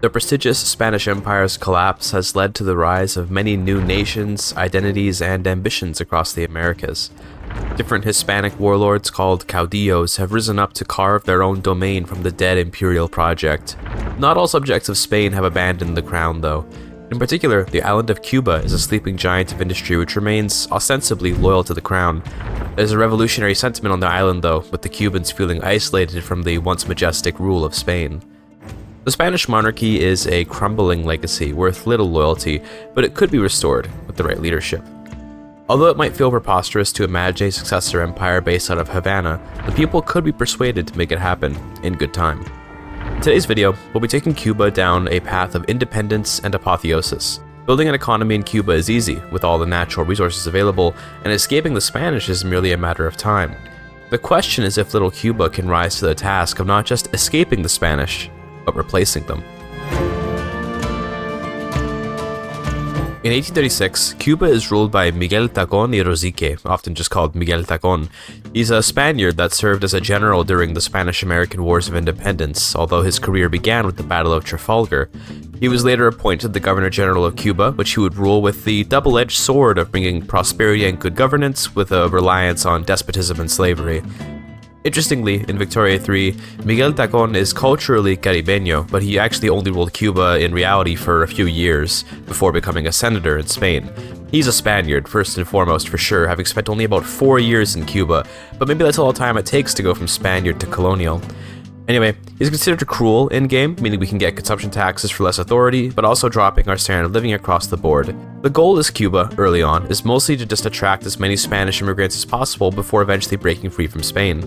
The prestigious Spanish Empire's collapse has led to the rise of many new nations, identities, and ambitions across the Americas. Different Hispanic warlords called caudillos have risen up to carve their own domain from the dead imperial project. Not all subjects of Spain have abandoned the crown, though. In particular, the island of Cuba is a sleeping giant of industry which remains ostensibly loyal to the crown. There's a revolutionary sentiment on the island, though, with the Cubans feeling isolated from the once majestic rule of Spain. The Spanish monarchy is a crumbling legacy worth little loyalty, but it could be restored with the right leadership. Although it might feel preposterous to imagine a successor empire based out of Havana, the people could be persuaded to make it happen in good time. In today's video, we'll be taking Cuba down a path of independence and apotheosis. Building an economy in Cuba is easy, with all the natural resources available, and escaping the Spanish is merely a matter of time. The question is if little Cuba can rise to the task of not just escaping the Spanish, but replacing them. In 1836, Cuba is ruled by Miguel Tacón y Rosique, often just called Miguel Tacón. He's a Spaniard that served as a general during the Spanish-American Wars of Independence, although his career began with the Battle of Trafalgar. He was later appointed the Governor-General of Cuba, which he would rule with the double-edged sword of bringing prosperity and good governance with a reliance on despotism and slavery. Interestingly, in Victoria III, Miguel Tacón is culturally Caribeño, but he actually only ruled Cuba in reality for a few years before becoming a senator in Spain. He's a Spaniard, first and foremost for sure, having spent only about 4 years in Cuba, but maybe that's all the time it takes to go from Spaniard to colonial. Anyway, he's considered cruel in-game, meaning we can get consumption taxes for less authority, but also dropping our standard of living across the board. The goal as Cuba, early on, is mostly to just attract as many Spanish immigrants as possible before eventually breaking free from Spain.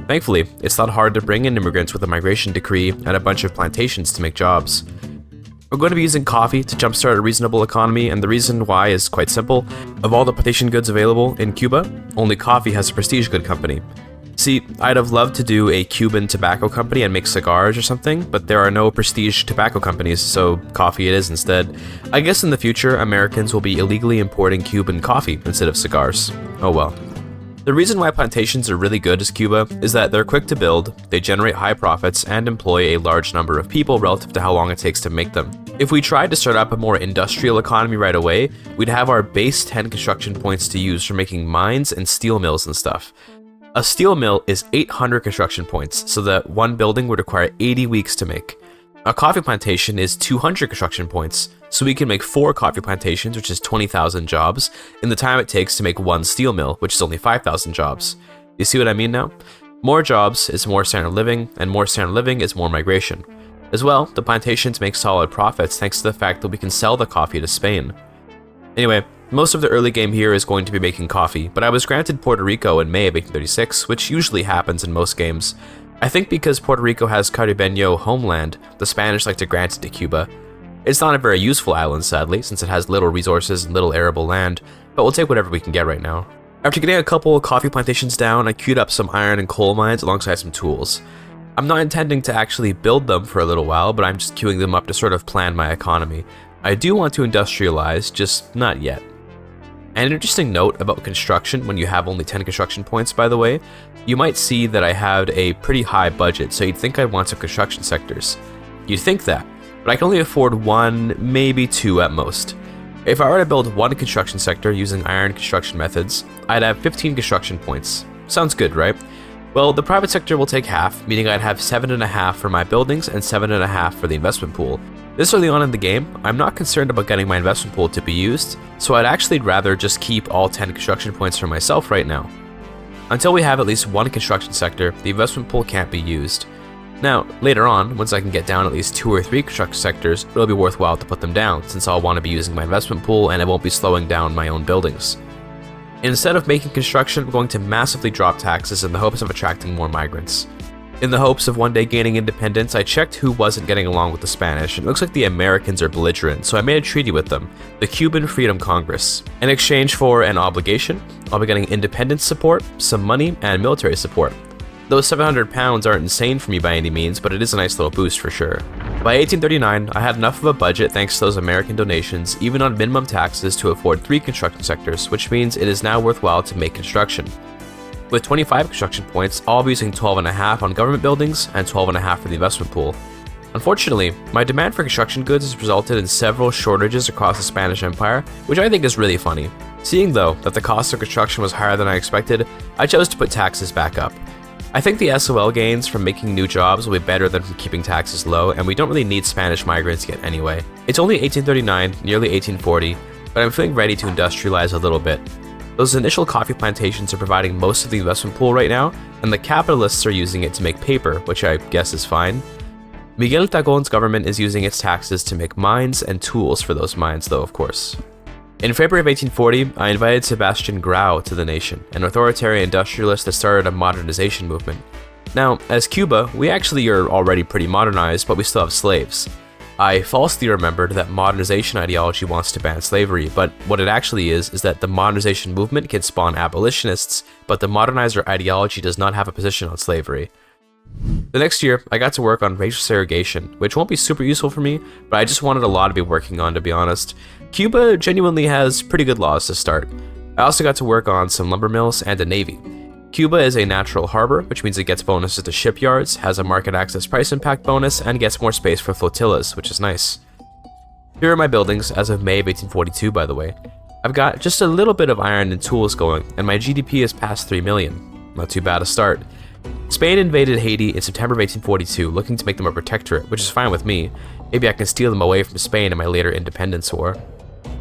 Thankfully, it's not hard to bring in immigrants with a migration decree and a bunch of plantations to make jobs. We're going to be using coffee to jumpstart a reasonable economy, and the reason why is quite simple. Of all the plantation goods available in Cuba, only coffee has a prestige good company. See, I'd have loved to do a Cuban tobacco company and make cigars or something, but there are no prestige tobacco companies, so coffee it is instead. I guess in the future, Americans will be illegally importing Cuban coffee instead of cigars. Oh well. The reason why plantations are really good as Cuba is that they're quick to build, they generate high profits, and employ a large number of people relative to how long it takes to make them. If we tried to start up a more industrial economy right away, we'd have our base 10 construction points to use for making mines and steel mills and stuff. A steel mill is 800 construction points, so that one building would require 80 weeks to make. A coffee plantation is 200 construction points, so we can make 4 coffee plantations, which is 20,000 jobs, in the time it takes to make one steel mill, which is only 5,000 jobs. You see what I mean now? More jobs is more standard living, and more standard living is more migration. As well, the plantations make solid profits thanks to the fact that we can sell the coffee to Spain. Anyway, most of the early game here is going to be making coffee, but I was granted Puerto Rico in May of 1836, which usually happens in most games. I think because Puerto Rico has Caribeño homeland, the Spanish like to grant it to Cuba. It's not a very useful island, sadly, since it has little resources and little arable land, but we'll take whatever we can get right now. After getting a couple of coffee plantations down, I queued up some iron and coal mines alongside some tools. I'm not intending to actually build them for a little while, but I'm just queuing them up to sort of plan my economy. I do want to industrialize, just not yet. And an interesting note about construction when you have only 10 construction points, by the way, you might see that I had a pretty high budget, so you'd think I'd want some construction sectors. You'd think that, but I can only afford 1, maybe 2 at most. If I were to build 1 construction sector using iron construction methods, I'd have 15 construction points. Sounds good, right? Well, the private sector will take half, meaning I'd have 7.5 for my buildings and 7.5 for the investment pool. This early on in the game, I'm not concerned about getting my investment pool to be used, so I'd actually rather just keep all 10 construction points for myself right now. Until we have at least 1 construction sector, the investment pool can't be used. Now, later on, once I can get down at least 2 or 3 construction sectors, it'll be worthwhile to put them down, since I'll want to be using my investment pool and I won't be slowing down my own buildings. Instead of making construction, we're going to massively drop taxes in the hopes of attracting more migrants. In the hopes of one day gaining independence, I checked who wasn't getting along with the Spanish, and it looks like the Americans are belligerent, so I made a treaty with them, the Cuban Freedom Congress. In exchange for an obligation, I'll be getting independence support, some money, and military support. Those £700 aren't insane for me by any means, but it is a nice little boost for sure. By 1839, I had enough of a budget thanks to those American donations, even on minimum taxes, to afford 3 construction sectors, which means it is now worthwhile to make construction. With 25 construction points, I'll be using 12.5 on government buildings and 12.5 for the investment pool. Unfortunately, my demand for construction goods has resulted in several shortages across the Spanish Empire, which I think is really funny. Seeing though that the cost of construction was higher than I expected, I chose to put taxes back up. I think the SOL gains from making new jobs will be better than from keeping taxes low, and we don't really need Spanish migrants yet anyway. It's only 1839, nearly 1840, but I'm feeling ready to industrialize a little bit. Those initial coffee plantations are providing most of the investment pool right now, and the capitalists are using it to make paper, which I guess is fine. Miguel Tagon's government is using its taxes to make mines and tools for those mines though, of course. In February of 1840, I invited Sebastian Grau to the nation, an authoritarian industrialist that started a modernization movement. Now, as Cuba, we actually are already pretty modernized, but we still have slaves. I falsely remembered that modernization ideology wants to ban slavery, but what it actually is that the modernization movement can spawn abolitionists, but the modernizer ideology does not have a position on slavery. The next year, I got to work on racial segregation, which won't be super useful for me, but I just wanted a lot to be working on, to be honest. Cuba genuinely has pretty good laws to start. I also got to work on some lumber mills and a navy. Cuba is a natural harbor, which means it gets bonuses to shipyards, has a market access price impact bonus, and gets more space for flotillas, which is nice. Here are my buildings as of May of 1842, by the way. I've got just a little bit of iron and tools going, and my GDP is past 3 million. Not too bad a start. Spain invaded Haiti in September of 1842, looking to make them a protectorate, which is fine with me. Maybe I can steal them away from Spain in my later independence war.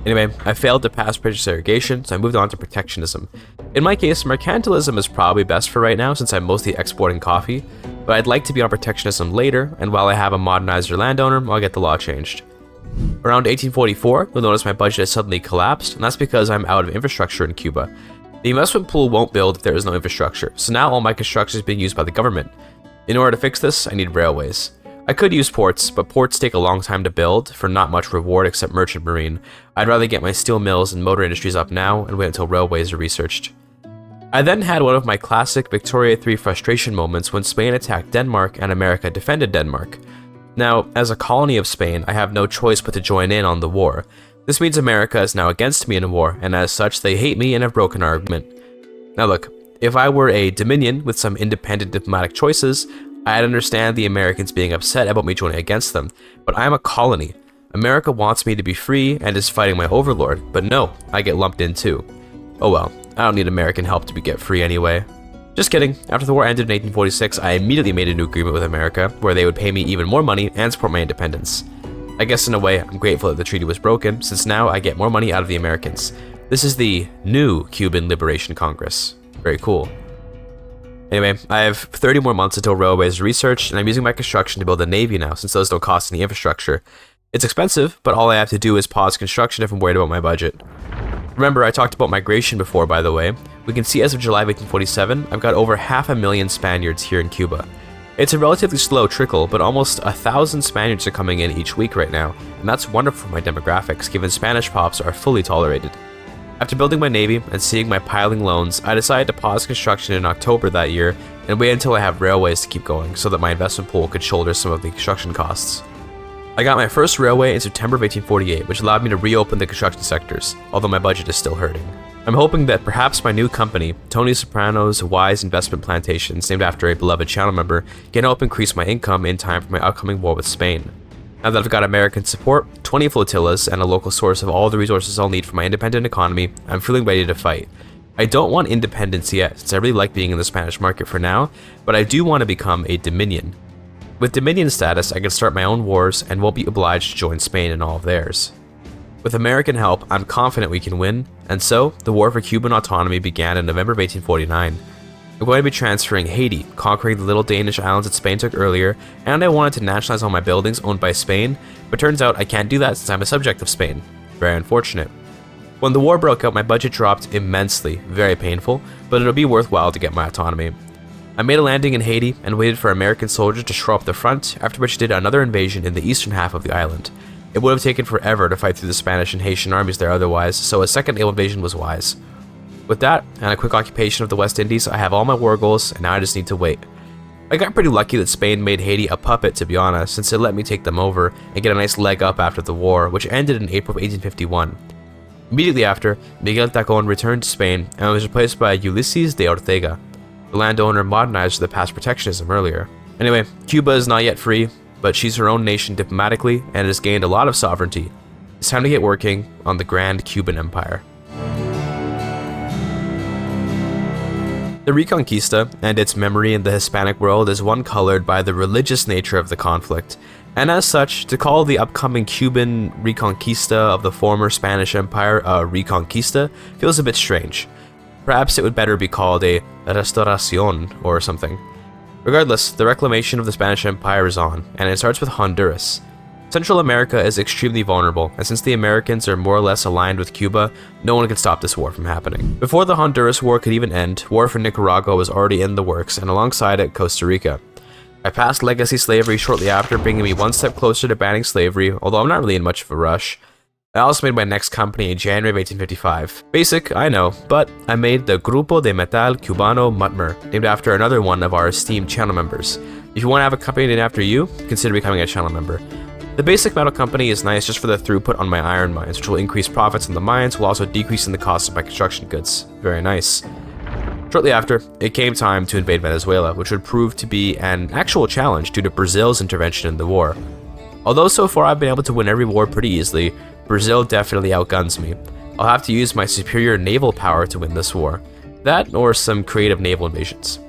Anyway, I failed to pass racial segregation, so I moved on to protectionism. In my case, mercantilism is probably best for right now since I'm mostly exporting coffee, but I'd like to be on protectionism later, and while I have a modernizer landowner, I'll get the law changed. Around 1844, you'll notice my budget has suddenly collapsed, and that's because I'm out of infrastructure in Cuba. The investment pool won't build if there is no infrastructure, so now all my construction is being used by the government. In order to fix this, I need railways. I could use ports, but ports take a long time to build for not much reward except merchant marine. I'd rather get my steel mills and motor industries up now and wait until railways are researched. I then had one of my classic Victoria III frustration moments when Spain attacked Denmark and America defended Denmark. Now, as a colony of Spain, I have no choice but to join in on the war. This means America is now against me in a war, and as such, they hate me and have broken our argument. Now look, if I were a dominion with some independent diplomatic choices, I'd understand the Americans being upset about me joining against them, but I'm a colony. America wants me to be free and is fighting my overlord, but no, I get lumped in too. Oh well, I don't need American help to get free anyway. Just kidding, after the war ended in 1846, I immediately made a new agreement with America, where they would pay me even more money and support my independence. I guess in a way, I'm grateful that the treaty was broken, since now I get more money out of the Americans. This is the new Cuban Liberation Congress. Very cool. Anyway, I have 30 more months until railways are researched, and I'm using my construction to build a navy now, since those don't cost any infrastructure. It's expensive, but all I have to do is pause construction if I'm worried about my budget. Remember, I talked about migration before, by the way. We can see as of July of 1847, I've got over 500,000 Spaniards here in Cuba. It's a relatively slow trickle, but almost 1,000 Spaniards are coming in each week right now, and that's wonderful for my demographics, given Spanish pops are fully tolerated. After building my navy and seeing my piling loans, I decided to pause construction in October that year and wait until I have railways to keep going so that my investment pool could shoulder some of the construction costs. I got my first railway in September of 1848, which allowed me to reopen the construction sectors, although my budget is still hurting. I'm hoping that perhaps my new company, Tony Soprano's Wise Investment Plantations, named after a beloved channel member, can help increase my income in time for my upcoming war with Spain. Now that I've got American support, 20 flotillas, and a local source of all the resources I'll need for my independent economy, I'm feeling ready to fight. I don't want independence yet, since I really like being in the Spanish market for now, but I do want to become a dominion. With dominion status, I can start my own wars and won't be obliged to join Spain in all of theirs. With American help, I'm confident we can win, and so, the war for Cuban autonomy began in November of 1849. I'm going to be transferring Haiti, conquering the little Danish islands that Spain took earlier, and I wanted to nationalize all my buildings owned by Spain, but turns out I can't do that since I'm a subject of Spain. Very unfortunate. When the war broke out, my budget dropped immensely, very painful, but it'll be worthwhile to get my autonomy. I made a landing in Haiti and waited for American soldiers to shore up the front, after which did another invasion in the eastern half of the island. It would have taken forever to fight through the Spanish and Haitian armies there otherwise, so a second naval invasion was wise. With that, and a quick occupation of the West Indies, I have all my war goals, and now I just need to wait. I got pretty lucky that Spain made Haiti a puppet, to be honest, since it let me take them over and get a nice leg up after the war, which ended in April of 1851. Immediately after, Miguel Tagon returned to Spain and was replaced by Ulysses de Ortega, the landowner modernized that passed protectionism earlier. Anyway, Cuba is not yet free, but she's her own nation diplomatically and has gained a lot of sovereignty. It's time to get working on the Grand Cuban Empire. The Reconquista and its memory in the Hispanic world is one colored by the religious nature of the conflict, and as such, to call the upcoming Cuban Reconquista of the former Spanish Empire a Reconquista feels a bit strange. Perhaps it would better be called a Restauración or something. Regardless, the reclamation of the Spanish Empire is on, and it starts with Honduras. Central America is extremely vulnerable, and since the Americans are more or less aligned with Cuba, no one can stop this war from happening. Before the Honduras War could even end, war for Nicaragua was already in the works, and alongside it, Costa Rica. I passed legacy slavery shortly after, bringing me one step closer to banning slavery, although I'm not really in much of a rush. I also made my next company in January of 1855. Basic, I know, but I made the Grupo de Metal Cubano Mutmer, named after another one of our esteemed channel members. If you want to have a company named after you, consider becoming a channel member. The basic metal company is nice just for the throughput on my iron mines, which will increase profits on the mines while also decreasing the cost of my construction goods. Very nice. Shortly after, it came time to invade Venezuela, which would prove to be an actual challenge due to Brazil's intervention in the war. Although so far I've been able to win every war pretty easily, Brazil definitely outguns me. I'll have to use my superior naval power to win this war. That or some creative naval invasions.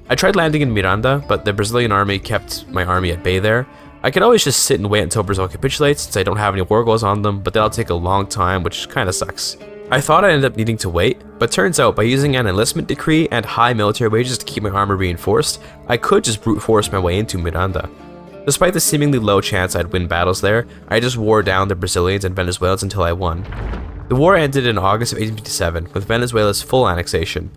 I tried landing in Miranda, but the Brazilian army kept my army at bay there. I could always just sit and wait until Brazil capitulates since I don't have any war goals on them, but that'll take a long time, which kinda sucks. I thought I'd end up needing to wait, but turns out by using an enlistment decree and high military wages to keep my armor reinforced, I could just brute force my way into Miranda. Despite the seemingly low chance I'd win battles there, I just wore down the Brazilians and Venezuelans until I won. The war ended in August of 1857, with Venezuela's full annexation.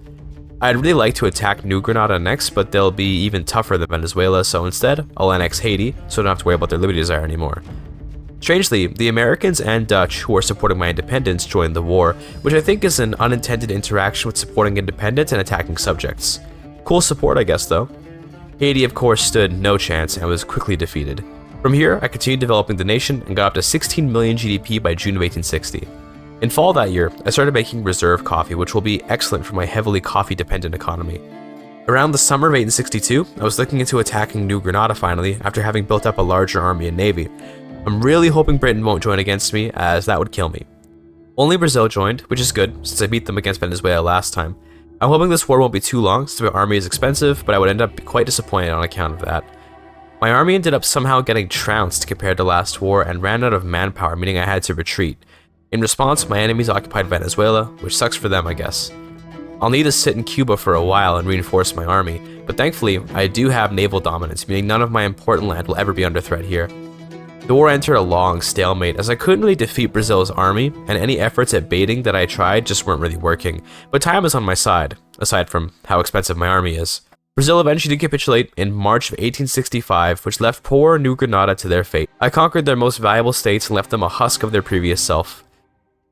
I'd really like to attack New Granada next, but they'll be even tougher than Venezuela, so instead, I'll annex Haiti, so I don't have to worry about their liberty desire anymore. Strangely, the Americans and Dutch who are supporting my independence joined the war, which I think is an unintended interaction with supporting independence and attacking subjects. Cool support, I guess, though. Haiti, of course, stood no chance and was quickly defeated. From here, I continued developing the nation and got up to 16 million GDP by June of 1860. In fall that year, I started making reserve coffee, which will be excellent for my heavily coffee-dependent economy. Around the summer of 1862, I was looking into attacking New Granada finally, after having built up a larger army and navy. I'm really hoping Britain won't join against me, as that would kill me. Only Brazil joined, which is good, since I beat them against Venezuela last time. I'm hoping this war won't be too long, since my army is expensive, but I would end up quite disappointed on account of that. My army ended up somehow getting trounced compared to last war and ran out of manpower, meaning I had to retreat. In response, my enemies occupied Venezuela, which sucks for them, I guess. I'll need to sit in Cuba for a while and reinforce my army, but thankfully, I do have naval dominance, meaning none of my important land will ever be under threat here. The war entered a long stalemate, as I couldn't really defeat Brazil's army, and any efforts at baiting that I tried just weren't really working, but time was on my side, aside from how expensive my army is. Brazil eventually did capitulate in March of 1865, which left poor New Granada to their fate. I conquered their most valuable states and left them a husk of their previous self.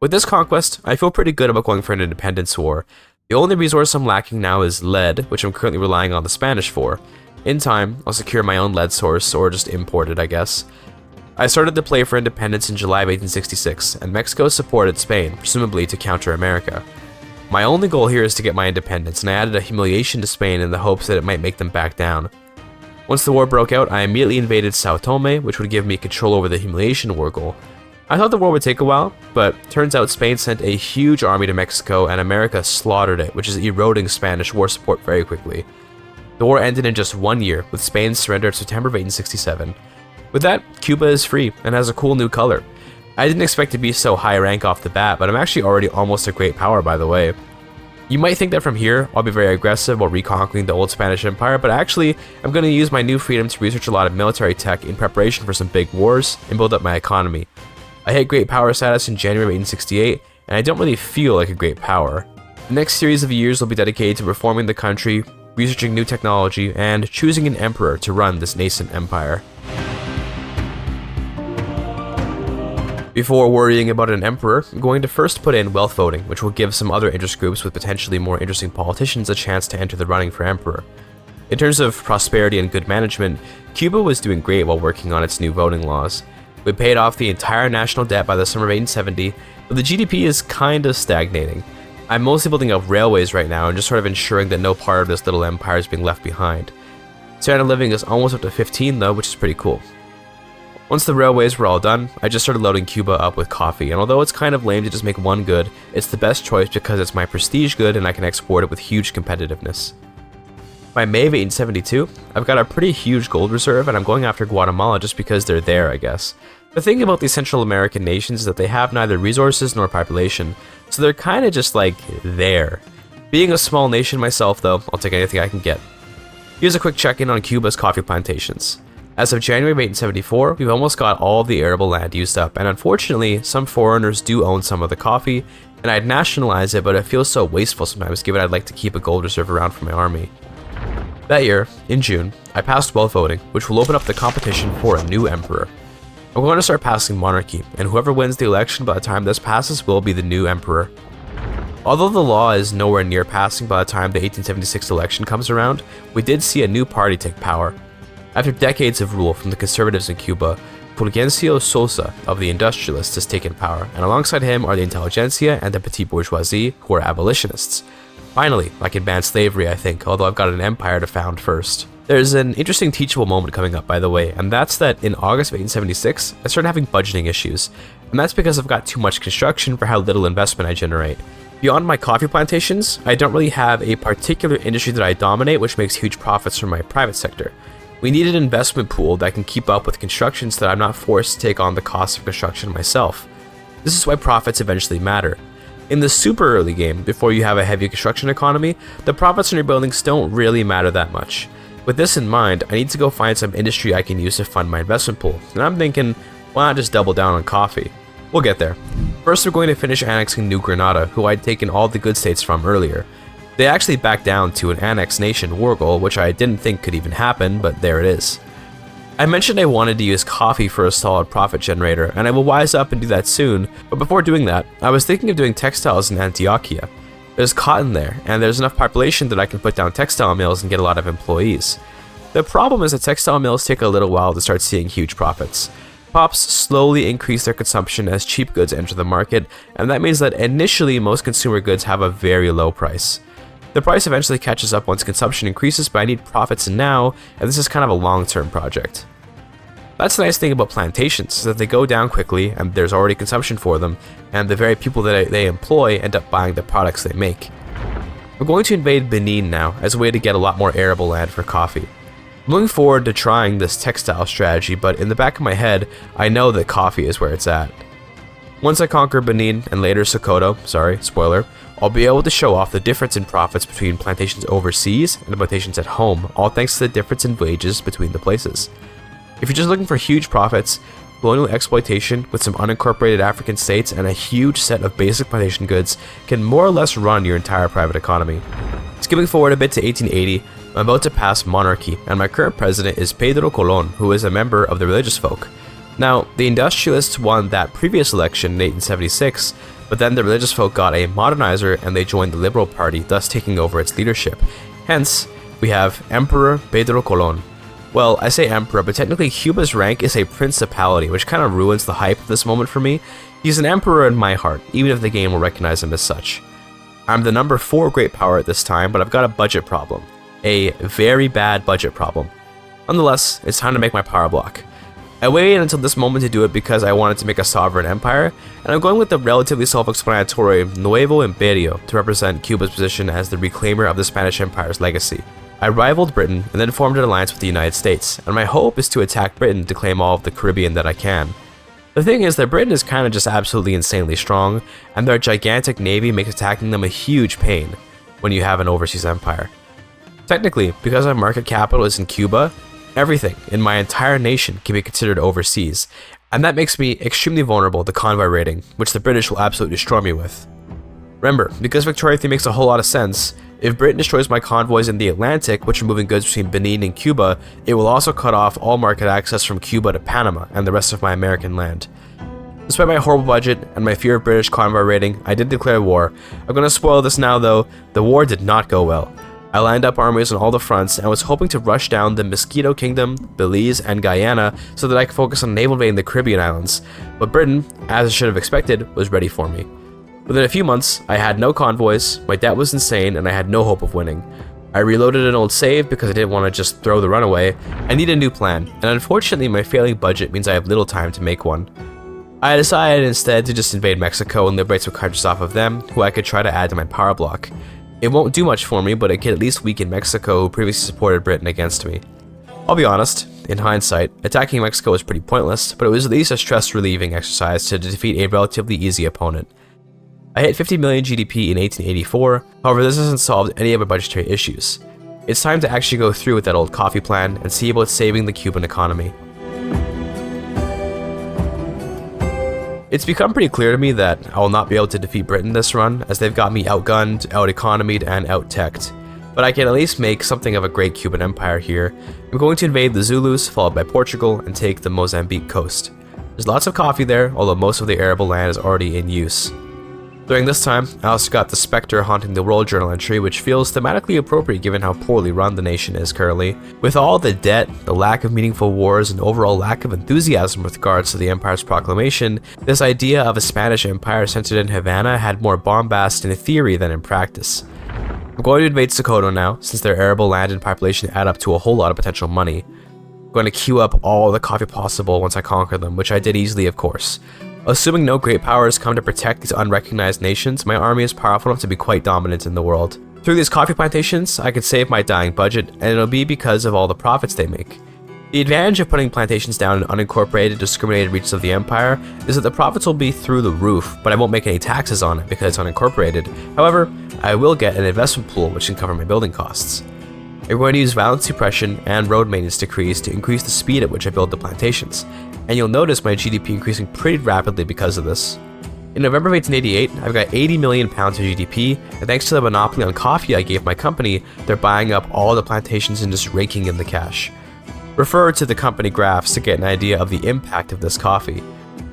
With this conquest, I feel pretty good about going for an independence war. The only resource I'm lacking now is lead, which I'm currently relying on the Spanish for. In time, I'll secure my own lead source, or just import it, I guess. I started the play for independence in July of 1866, and Mexico supported Spain, presumably to counter America. My only goal here is to get my independence, and I added a humiliation to Spain in the hopes that it might make them back down. Once the war broke out, I immediately invaded Sao Tome, which would give me control over the humiliation war goal. I thought the war would take a while, but turns out Spain sent a huge army to Mexico and America slaughtered it, which is eroding Spanish war support very quickly. The war ended in just 1 year, with Spain's surrender in September of 1867. With that, Cuba is free and has a cool new color. I didn't expect to be so high rank off the bat, but I'm actually already almost a great power, by the way. You might think that from here, I'll be very aggressive while reconquering the old Spanish Empire, but actually, I'm going to use my new freedom to research a lot of military tech in preparation for some big wars and build up my economy. I hit great power status in January of 1868, and I don't really feel like a great power. The next series of years will be dedicated to reforming the country, researching new technology, and choosing an emperor to run this nascent empire. Before worrying about an emperor, I'm going to first put in wealth voting, which will give some other interest groups with potentially more interesting politicians a chance to enter the running for emperor. In terms of prosperity and good management, Cuba was doing great while working on its new voting laws. We paid off the entire national debt by the summer of 1870, but the GDP is kind of stagnating. I'm mostly building up railways right now and just sort of ensuring that no part of this little empire is being left behind. Standard of living is almost up to 15 though, which is pretty cool. Once the railways were all done, I just started loading Cuba up with coffee, and although it's kind of lame to just make one good, it's the best choice because it's my prestige good and I can export it with huge competitiveness. By May of 1872, I've got a pretty huge gold reserve, and I'm going after Guatemala just because they're there, I guess. The thing about these Central American nations is that they have neither resources nor population, so they're kinda just like, there. Being a small nation myself though, I'll take anything I can get. Here's a quick check-in on Cuba's coffee plantations. As of January of 1874, we've almost got all of the arable land used up, and unfortunately, some foreigners do own some of the coffee, and I'd nationalize it, but it feels so wasteful sometimes given I'd like to keep a gold reserve around for my army. That year, in June, I passed wealth voting, which will open up the competition for a new emperor. I'm going to start passing monarchy, and whoever wins the election by the time this passes will be the new emperor. Although the law is nowhere near passing by the time the 1876 election comes around, we did see a new party take power. After decades of rule from the conservatives in Cuba, Fulgencio Sosa of the industrialists has taken power, and alongside him are the intelligentsia and the petite bourgeoisie, who are abolitionists. Finally, I can ban slavery, I think, although I've got an empire to found first. There's an interesting teachable moment coming up, by the way, and that's that in August of 1876, I started having budgeting issues, and that's because I've got too much construction for how little investment I generate. Beyond my coffee plantations, I don't really have a particular industry that I dominate which makes huge profits from my private sector. We need an investment pool that can keep up with construction so that I'm not forced to take on the cost of construction myself. This is why profits eventually matter. In the super early game, before you have a heavy construction economy, the profits on your buildings don't really matter that much. With this in mind, I need to go find some industry I can use to fund my investment pool, and I'm thinking, why not just double down on coffee? We'll get there. First, we're going to finish annexing New Granada, who I'd taken all the good states from earlier. They actually backed down to an annexed nation war goal, which I didn't think could even happen, but there it is. I mentioned I wanted to use coffee for a solid profit generator, and I will wise up and do that soon, but before doing that, I was thinking of doing textiles in Antioquia. There's cotton there, and there's enough population that I can put down textile mills and get a lot of employees. The problem is that textile mills take a little while to start seeing huge profits. Pops slowly increase their consumption as cheap goods enter the market, and that means that initially most consumer goods have a very low price. The price eventually catches up once consumption increases, but I need profits now, and this is kind of a long-term project. That's the nice thing about plantations, is that they go down quickly, and there's already consumption for them, and the very people that they employ end up buying the products they make. We're going to invade Benin now, as a way to get a lot more arable land for coffee. I'm looking forward to trying this textile strategy, but in the back of my head, I know that coffee is where it's at. Once I conquer Benin, and later Sokoto, spoiler, I'll be able to show off the difference in profits between plantations overseas and plantations at home, all thanks to the difference in wages between the places. If you're just looking for huge profits, colonial exploitation with some unincorporated African states and a huge set of basic plantation goods can more or less run your entire private economy. Skipping forward a bit to 1880, I'm about to pass monarchy, and my current president is Pedro Colon, who is a member of the religious folk. Now, the industrialists won that previous election in 1876, but then the religious folk got a modernizer and they joined the Liberal Party, thus taking over its leadership. Hence, we have Emperor Pedro Colon. Well, I say emperor, but technically Cuba's rank is a principality, which kind of ruins the hype of this moment for me. He's an emperor in my heart, even if the game will recognize him as such. I'm the number 4 great power at this time, but I've got a budget problem. A very bad budget problem. Nonetheless, it's time to make my power block. I waited until this moment to do it because I wanted to make a sovereign empire, and I'm going with the relatively self-explanatory Nuevo Imperio to represent Cuba's position as the reclaimer of the Spanish Empire's legacy. I rivaled Britain and then formed an alliance with the United States, and my hope is to attack Britain to claim all of the Caribbean that I can. The thing is that Britain is kind of just absolutely insanely strong, and their gigantic navy makes attacking them a huge pain when you have an overseas empire. Technically, because my market capital is in Cuba, everything in my entire nation can be considered overseas, and that makes me extremely vulnerable to convoy raiding, which the British will absolutely destroy me with. Remember, because Victoria theme makes a whole lot of sense, if Britain destroys my convoys in the Atlantic, which are moving goods between Benin and Cuba, it will also cut off all market access from Cuba to Panama and the rest of my American land. Despite my horrible budget and my fear of British convoy raiding, I did declare war. I'm gonna spoil this now though, the war did not go well. I lined up armies on all the fronts and was hoping to rush down the Mosquito Kingdom, Belize, and Guyana so that I could focus on naval invading the Caribbean islands, but Britain, as I should have expected, was ready for me. Within a few months, I had no convoys, my debt was insane, and I had no hope of winning. I reloaded an old save because I didn't want to just throw the run away. I need a new plan, and unfortunately my failing budget means I have little time to make one. I decided instead to just invade Mexico and liberate some countries off of them, who I could try to add to my power block. It won't do much for me, but it could at least weaken Mexico, who previously supported Britain, against me. I'll be honest, in hindsight, attacking Mexico was pretty pointless, but it was at least a stress-relieving exercise to defeat a relatively easy opponent. I hit 50 million GDP in 1884, however this hasn't solved any of my budgetary issues. It's time to actually go through with that old coffee plan and see about saving the Cuban economy. It's become pretty clear to me that I will not be able to defeat Britain this run, as they've got me outgunned, out-economied, and out-teched. But I can at least make something of a great Cuban empire here. I'm going to invade the Zulus, followed by Portugal, and take the Mozambique coast. There's lots of coffee there, although most of the arable land is already in use. During this time, I also got the Spectre haunting the World Journal entry, which feels thematically appropriate given how poorly run the nation is currently. With all the debt, the lack of meaningful wars, and overall lack of enthusiasm with regards to the empire's proclamation, this idea of a Spanish empire centered in Havana had more bombast in theory than in practice. I'm going to invade Sokoto now, since their arable land and population add up to a whole lot of potential money. I'm going to queue up all the coffee possible once I conquer them, which I did easily of course. Assuming no great powers come to protect these unrecognized nations, my army is powerful enough to be quite dominant in the world. Through these coffee plantations, I could save my dying budget, and it'll be because of all the profits they make. The advantage of putting plantations down in unincorporated, discriminated reaches of the empire is that the profits will be through the roof, but I won't make any taxes on it because it's unincorporated. However, I will get an investment pool which can cover my building costs. I'm going to use violence suppression and road maintenance decrees to increase the speed at which I build the plantations, and you'll notice my GDP increasing pretty rapidly because of this. In November of 1888, I've got 80 million pounds of GDP, and thanks to the monopoly on coffee I gave my company, they're buying up all the plantations and just raking in the cash. Refer to the company graphs to get an idea of the impact of this coffee.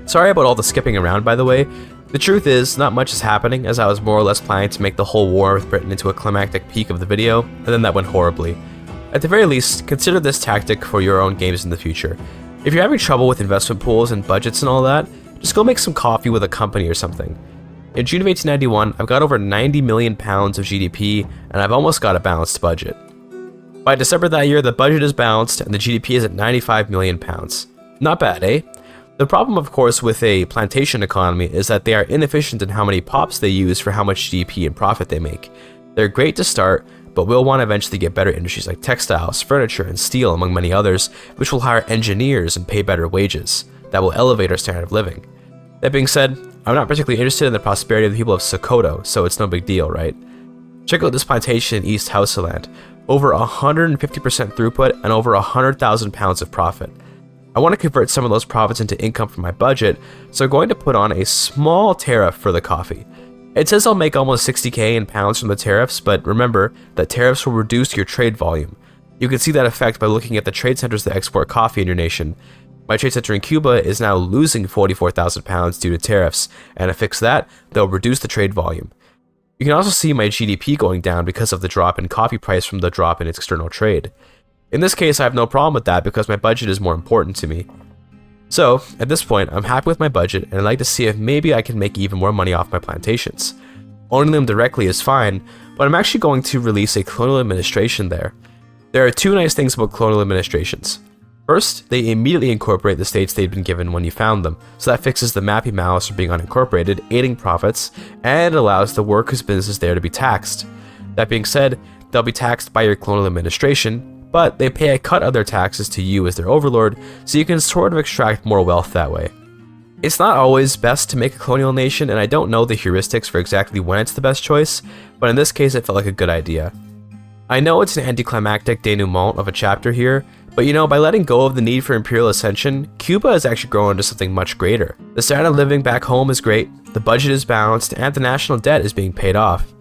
Sorry about all the skipping around, by the way. The truth is, not much is happening, as I was more or less planning to make the whole war with Britain into a climactic peak of the video, and then that went horribly. At the very least, consider this tactic for your own games in the future. If you're having trouble with investment pools and budgets and all that, just go make some coffee with a company or something. In June of 1891, I've got over 90 million pounds of GDP, and I've almost got a balanced budget. By December that year, the budget is balanced, and the GDP is at 95 million pounds. Not bad, eh? The problem, of course, with a plantation economy is that they are inefficient in how many pops they use for how much GDP and profit they make. They're great to start, but we'll want to eventually get better industries like textiles, furniture, and steel, among many others, which will hire engineers and pay better wages. That will elevate our standard of living. That being said, I'm not particularly interested in the prosperity of the people of Sokoto, so it's no big deal, right? Check out this plantation in East Hausaland. Over 150% throughput and over 100,000 pounds of profit. I want to convert some of those profits into income from my budget, so I'm going to put on a small tariff for the coffee. It says I'll make almost 60k in pounds from the tariffs, but remember that tariffs will reduce your trade volume. You can see that effect by looking at the trade centers that export coffee in your nation. My trade center in Cuba is now losing 44,000 pounds due to tariffs, and to fix that, they'll reduce the trade volume. You can also see my GDP going down because of the drop in coffee price from the drop in its external trade. In this case, I have no problem with that because my budget is more important to me. So, at this point, I'm happy with my budget and I'd like to see if maybe I can make even more money off my plantations. Owning them directly is fine, but I'm actually going to release a colonial administration there. There are two nice things about colonial administrations. First, they immediately incorporate the states they'd been given when you found them, so that fixes the mappy malice for being unincorporated, aiding profits, and allows the workers' businesses there to be taxed. That being said, they'll be taxed by your colonial administration, but they pay a cut of their taxes to you as their overlord, so you can sort of extract more wealth that way. It's not always best to make a colonial nation, and I don't know the heuristics for exactly when it's the best choice, but in this case it felt like a good idea. I know it's an anticlimactic denouement of a chapter here, but you know, by letting go of the need for imperial ascension, Cuba has actually grown into something much greater. The standard of living back home is great, the budget is balanced, and the national debt is being paid off.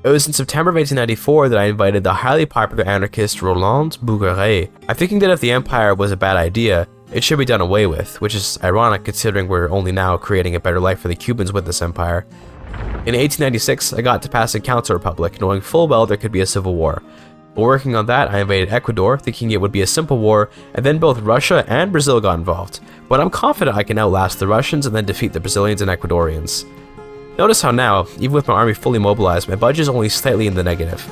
It was in September of 1894 that I invited the highly popular anarchist Roland Bouguereau. I'm thinking that if the empire was a bad idea, it should be done away with, which is ironic considering we're only now creating a better life for the Cubans with this empire. In 1896, I got to pass a counter-republic, knowing full well there could be a civil war. While working on that, I invaded Ecuador, thinking it would be a simple war, and then both Russia and Brazil got involved. But I'm confident I can outlast the Russians and then defeat the Brazilians and Ecuadorians. Notice how now, even with my army fully mobilized, my budget is only slightly in the negative.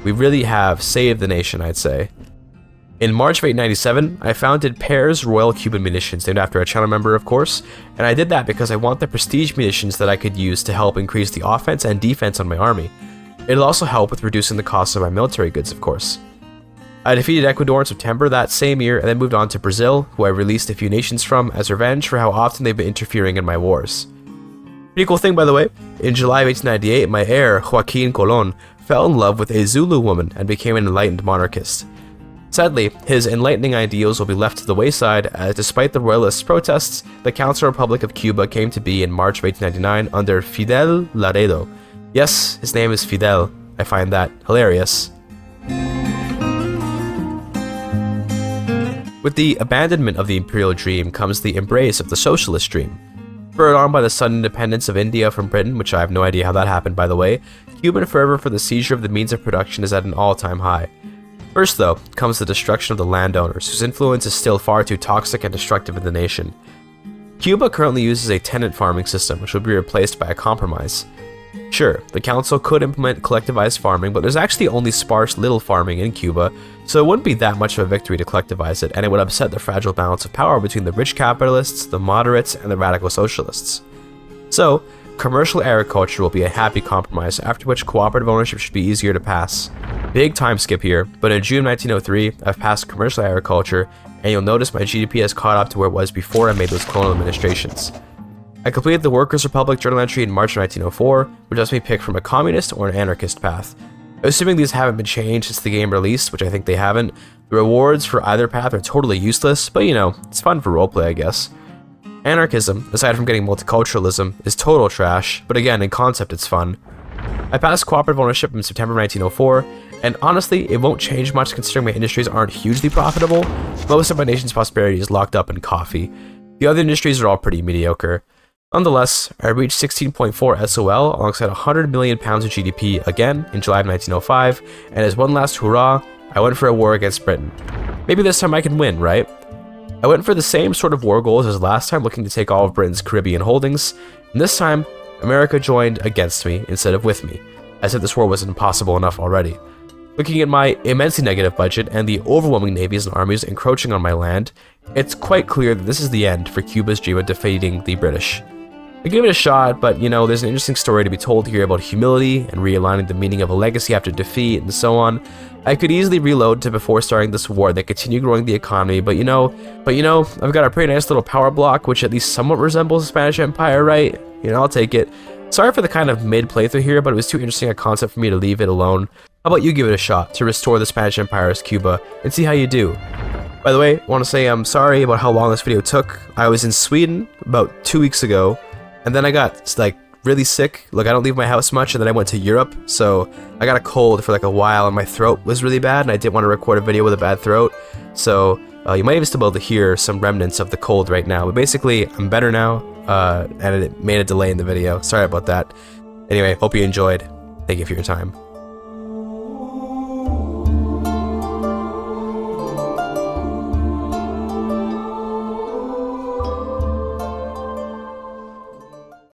We really have saved the nation, I'd say. In March of 1897, I founded Pear's Royal Cuban Munitions, named after a channel member, of course, and I did that because I want the prestige munitions that I could use to help increase the offense and defense on my army. It'll also help with reducing the cost of my military goods, of course. I defeated Ecuador in September that same year and then moved on to Brazil, who I released a few nations from as revenge for how often they've been interfering in my wars. Pretty cool thing, by the way. In July of 1898, my heir, Joaquin Colon, fell in love with a Zulu woman and became an enlightened monarchist. Sadly, his enlightening ideals will be left to the wayside as despite the royalists' protests, the Council Republic of Cuba came to be in March of 1899 under Fidel Laredo. Yes, his name is Fidel. I find that hilarious. With the abandonment of the imperial dream comes the embrace of the socialist dream. Spurred on by the sudden independence of India from Britain, which I have no idea how that happened by the way, Cuban fervor for the seizure of the means of production is at an all-time high. First, though, comes the destruction of the landowners, whose influence is still far too toxic and destructive in the nation. Cuba currently uses a tenant farming system, which will be replaced by a compromise. Sure, the council could implement collectivized farming, but there's actually only sparse little farming in Cuba, so it wouldn't be that much of a victory to collectivize it, and it would upset the fragile balance of power between the rich capitalists, the moderates, and the radical socialists. So, commercial agriculture will be a happy compromise, after which cooperative ownership should be easier to pass. Big time skip here, but in June 1903, I've passed commercial agriculture, and you'll notice my GDP has caught up to where it was before I made those colonial administrations. I completed the Workers' Republic journal entry in March 1904, which lets me pick from a communist or an anarchist path. Assuming these haven't been changed since the game released, which I think they haven't, the rewards for either path are totally useless, but you know, it's fun for roleplay, I guess. Anarchism, aside from getting multiculturalism, is total trash, but again, in concept it's fun. I passed cooperative ownership in September 1904, and honestly, it won't change much considering my industries aren't hugely profitable. Most of my nation's prosperity is locked up in coffee. The other industries are all pretty mediocre. Nonetheless, I reached 16.4 SOL alongside 100 million pounds of GDP again in July of 1905, and as one last hurrah, I went for a war against Britain. Maybe this time I can win, right? I went for the same sort of war goals as last time, looking to take all of Britain's Caribbean holdings, and this time, America joined against me instead of with me, as if this war was impossible enough already. Looking at my immensely negative budget and the overwhelming navies and armies encroaching on my land, it's quite clear that this is the end for Cuba's dream of defeating the British. I gave it a shot, but you know, there's an interesting story to be told here about humility and realigning the meaning of a legacy after defeat and so on. I could easily reload to before starting this war and then continue growing the economy, but you know, I've got a pretty nice little power block which at least somewhat resembles the Spanish Empire, right? You know, I'll take it. Sorry for the kind of mid playthrough here, but it was too interesting a concept for me to leave it alone. How about you give it a shot to restore the Spanish Empire as Cuba and see how you do? By the way, I want to say I'm sorry about how long this video took. I was in Sweden about 2 weeks ago, and then I got like really sick. Like I don't leave my house much, and then I went to Europe, so I got a cold for like a while, and my throat was really bad, and I didn't want to record a video with a bad throat. So you might even still be able to hear some remnants of the cold right now. But basically, I'm better now, and it made a delay in the video. Sorry about that. Anyway, hope you enjoyed. Thank you for your time.